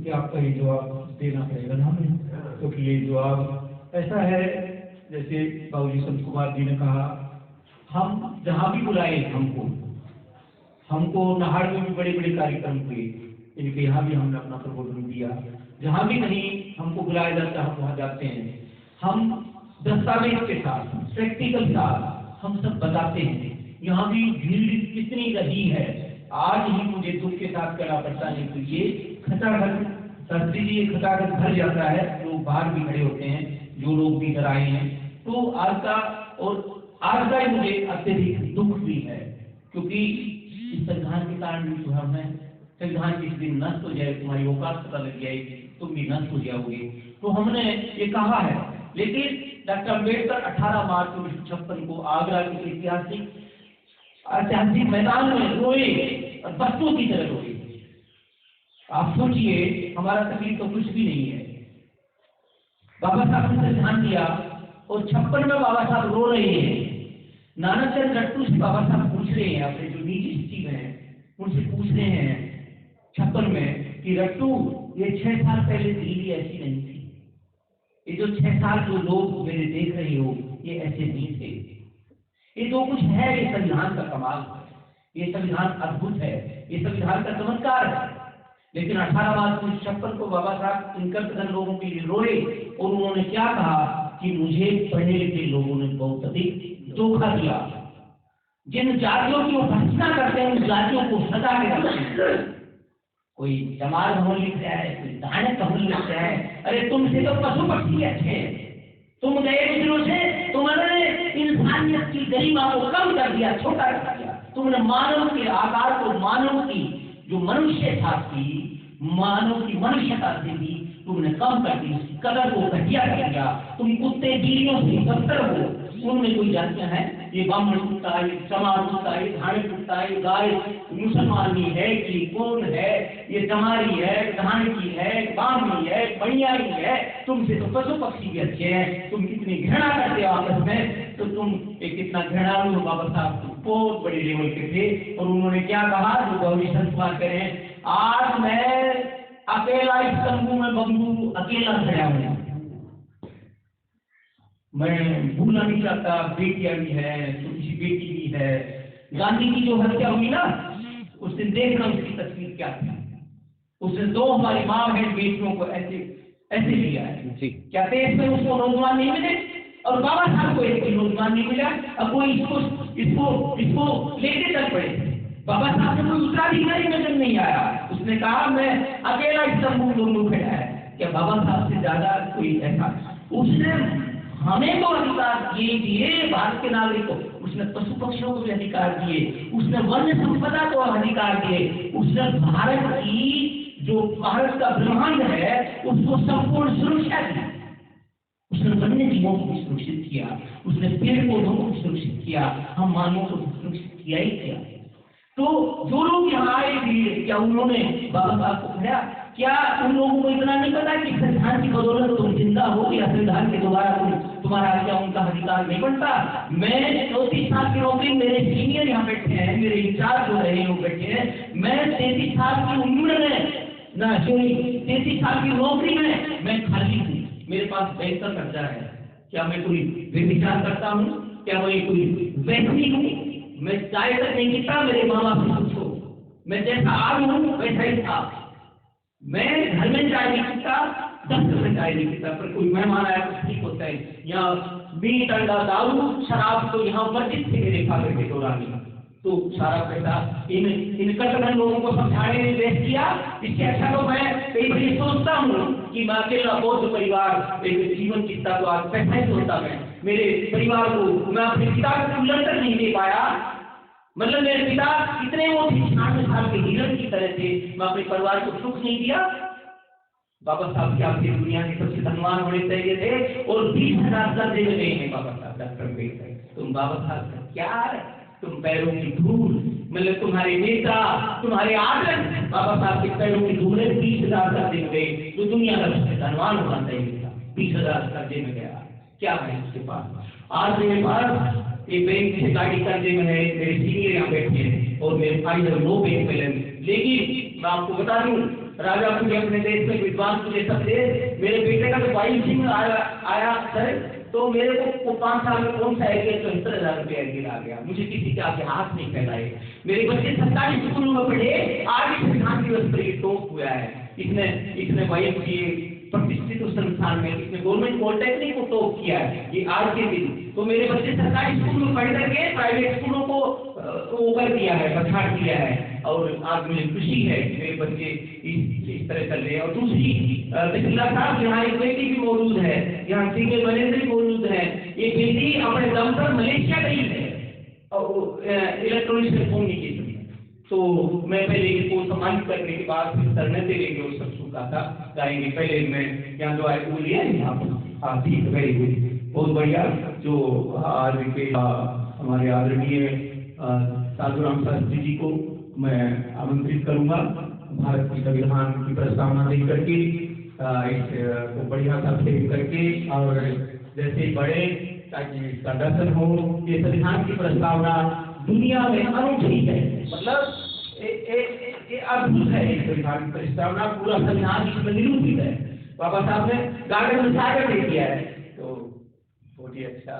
क्योंकि आपका ये जवाब देना पड़ेगा ना हमें, क्योंकि ये जवाब ऐसा है जैसे बाबूजी संत कुमार जी ने कहा, हम जहाँ भी बुलाए हमको नाहड़ में भी बड़े बड़े कार्यक्रम हुए, इनके यहाँ भी हमने अपना प्रबोधन दिया। जहाँ भी कहीं हमको बुलाया जाता है हम वहाँ जाते हैं। हम दस्तावेज के साथ, प्रैक्टिकल साथ हम सब बताते हैं। यहाँ भी भीड़ कितनी रही है, आज ही मुझे दुख के साथ कहना पड़ता है तो ये खचाखच सर्दी जी खचाखच भर जाता है, लोग बाहर भी खड़े होते हैं, जो लोग भी इधर आए हैं। तो आज का ही मुझे अत्यधिक दुख भी है, क्योंकि इस संविधान के कारण भी सुना है, संविधान किस दिन नष्ट हो जाए, तुम्हारी औकात पता लग जाएगी, तुम भी नष्ट हो जाओगे। तो हमने ये कहा है, लेकिन डॉक्टर अम्बेडकर 18 मार्च 1956 को आगरा के ऐतिहासिक मैदान में रोए और बच्चों की तरह रोए। आप सोचिए, हमारा तकलीफ तो कुछ भी नहीं है। बाबा साहब ने संविधान दिया और 56 में बाबा साहब रो रहे हैं। नानाचंद रट्टू से बाबा साहब पूछ रहे हैं, अपने जो निजी सचिव हैं उनसे पूछ रहे हैं 56 में कि रट्टू, ये 6 साल पहले दिल्ली ऐसी नहीं थी, ये जो 6 साल जो लोग मेरे देख रहे हो ये ऐसे नहीं थे। ये जो कुछ है ये संविधान का कमाल है, ये संविधान अद्भुत है, ये संविधान का चमत्कार है। लेकिन 18 मार्च 1956 को बाबा साहब इन कर्तव्य लोगों के लिए रोए और उन्होंने क्या कहा कि मुझे पढ़े लिखे लोगों ने बहुत अधिक धोखा दिया। जिन जातियों की वो भर्त्सना करते हैं उन जातियों को सजा के रखते हैं। कोई जमाल हमल लिख रहा है, कोई दानक हमल लिख रहा है, अरे तुमसे तो पशु पक्षी अच्छे हैं, तुम गए दूसरों से, तुमने इंसानियत की गरिमा को कम कर दिया, छोटा कर दिया, तुमने मानव के आकार को, मानव की जो मनुष्य था थी, मानव की मनुष्यता से भी तुमने कम कर दी, उसकी कदर को घटिया कर दिया। तुम कुत्ते बिल्लियों से बदतर हो। उनमें कोई जातियां हैं, ये ब्राह्मण कुत्ता है, ये चमार कुत्ता है, ये धाड़े कुत्ता है, ये गाय मुसलमानी है कि कौन है, ये चमारी है, धान की है, बामी है, बनियारी है, तुमसे तो पशु पक्षी भी अच्छे हैं। तुम कितनी घृणा करते हो आपस में, तो तुम एक कितना घृणालु बाबा साहब बहुत बड़े लेवल के थे। और उन्होंने क्या कहा, जो गौरी संस्कार करें, आज मैं अकेला इस तंबू में बंबू अकेला खड़ा हूं, मैं भूलना नहीं चाहता, बेटियां भी है, छोटी सी बेटी भी है। गांधी की जो हत्या हुई ना, उस दिन देखना उसकी तस्वीर क्या थी। उसने 2 हमारी माँ बहन बेटियों को ऐसे लिया है। क्या देश में उसको नौजवान नहीं मिले, और बाबा साहब को एक नौजवान नहीं मिला। अब कोई इसको लेके चल पड़े। बाबा साहब ने कोई उत्तराधिकारी नजर नहीं आया, उसने कहा मैं अकेला इस तंबू में खड़ा है। क्या बाबा साहब से ज्यादा कोई ऐसा? उसने हमें तो अधिकार ये दिए, भारत के नागरिक को, उसने पशु पक्षियों को भी अधिकार दिए, उसने वन्य संपदा को अधिकार दिए, उसने भारत की जो भारत का ब्रह्मांड है उसको संपूर्ण सुरक्षा दी। उसने वन्य जीवों को भी सुरक्षित किया, उसने पेड़ पौधों को भी सुरक्षित किया, हम मानवों को सुरक्षित किया ही किया। तो जो लोग यहाँ आए थे, क्या उन्होंने बाबा साहब को पढ़ा? क्या उन लोगों को इतना नहीं पता कि संविधान की बदौलत तुम जिंदा हो, या संविधान के द्वारा तुम्हारा क्या उनका अधिकार नहीं बनता? मैं 34 साल की नौकरी, मेरे सीनियर यहाँ बैठे हैं, मेरे इंचार्ज हो रहे हैं बैठे हैं, मैं 33 साल की उम्र में 33 साल की नौकरी में मैं खाली हूँ, मेरे पास बेहतर कर्जा है। क्या मैं कोई व्यभिचार करता हूँ? क्या मैं कोई वैसी हूँ? मैं चाय तक नहीं पीता, मेरे माँ बाप से पूछो, मैं जैसा आज हूँ वैसा ही था। मैं घर में चाय नहीं पीता, 10 में चाय नहीं पीता, पर कोई मेहमान आया तो ठीक होता है। यहाँ मीट, अंडा, दारू, शराब तो यहाँ मस्जिद से मेरे फादर के दौरान, तो सारा पैसा इन कटन लोगों को समझाने में वेस्ट किया। इससे अच्छा तो मैं कई बार सोचता हूँ कि मैं अकेला बौद्ध परिवार एक जीवन जीता, तो आज पैसा ही सोचता मैं मेरे परिवार को, मैं अपने पिता को उल्लंघन तक नहीं दे पाया। मतलब मेरे पिता कितने वो 96 साल के हिरण की तरह थे, मैं अपने परिवार को सुख नहीं दिया। बाबा साहब क्या आपकी दुनिया के सबसे धनवान होने चाहिए थे, और 20,000 कर्जे में गए हैं बाबा साहब डॉक्टर अम्बेडकर। तुम बाबा साहब का क्या, तुम पैरों की धूल, मतलब तुम्हारे नेता, तुम्हारे आदर्श बाबा साहब के पैरों की धूल है। 20,000 कर्जे में गए, जो दुनिया का सबसे धनवान होना चाहिए था, 20,000 कर्जे में गया। क्या है उसके पास? आज मेरे पास एक बैंक से गाड़ी कर्जे में है, मेरे सीनियर यहाँ बैठे हैं, और मेरे फाइनल 9 बैंक बैलेंस। लेकिन मैं आपको बता दूं, राजा पूरे अपने देश में, विद्वान पूरे सब देश, मेरे बेटे का तो 22 सिंह आया सर, तो मेरे को 5 साल में कौन सा एरिया 74,000 रुपये एरिया आ गया, मुझे किसी के आगे हाथ नहीं फैलाए। मेरे बच्चे सरकारी स्कूलों में पढ़े, आज संविधान दिवस पर ये टॉप हुआ है, इसने YMCA प्रतिष्ठित उस संस्थान में, इसने गवर्नमेंट पॉलिटेक्निक को टॉप किया है, ये आज के दिन। तो मेरे बच्चे सरकारी स्कूल में पढ़ करके प्राइवेट स्कूलों को वो कर दिया है, पछाड़ दिया है, और आज मुझे खुशी है कि मेरे बच्चे इस तरह चल रहे हैं। और दूसरी बिस्मिल्लाह साहब, यहाँ एक बेटी भी मौजूद है, यहाँ सिंगल मलेशिया भी मौजूद है, ये बेटी अपने दम पर मलेशिया गई है और इलेक्ट्रॉनिक्स में कम्युनिकेशन। तो मैं पहले इनको सम्मानित करने के बाद फिर सरने दे लेंगे और सब सुनता गाएंगे। पहले मैं यहाँ जो आए बोलिए हाँ ठीक, वेरी गुड, बहुत बढ़िया। जो आज के हमारे आदरणीय साधुराम शास्त्री जी को मैं आमंत्रित करूंगा भारत के संविधान की प्रस्तावना दे करके, इसको बढ़िया सा फ्रेम करके, और जैसे बड़े ताकि इसका दर्शन हो। ये संविधान की प्रस्तावना दुनिया में अनूठी है, मतलब ये अद्भुत है। ये संविधान की प्रस्तावना, पूरा संविधान इसमें निरूपित है, बाबा साहब ने गार्डन में सागर दे दिया है, तो बहुत ही अच्छा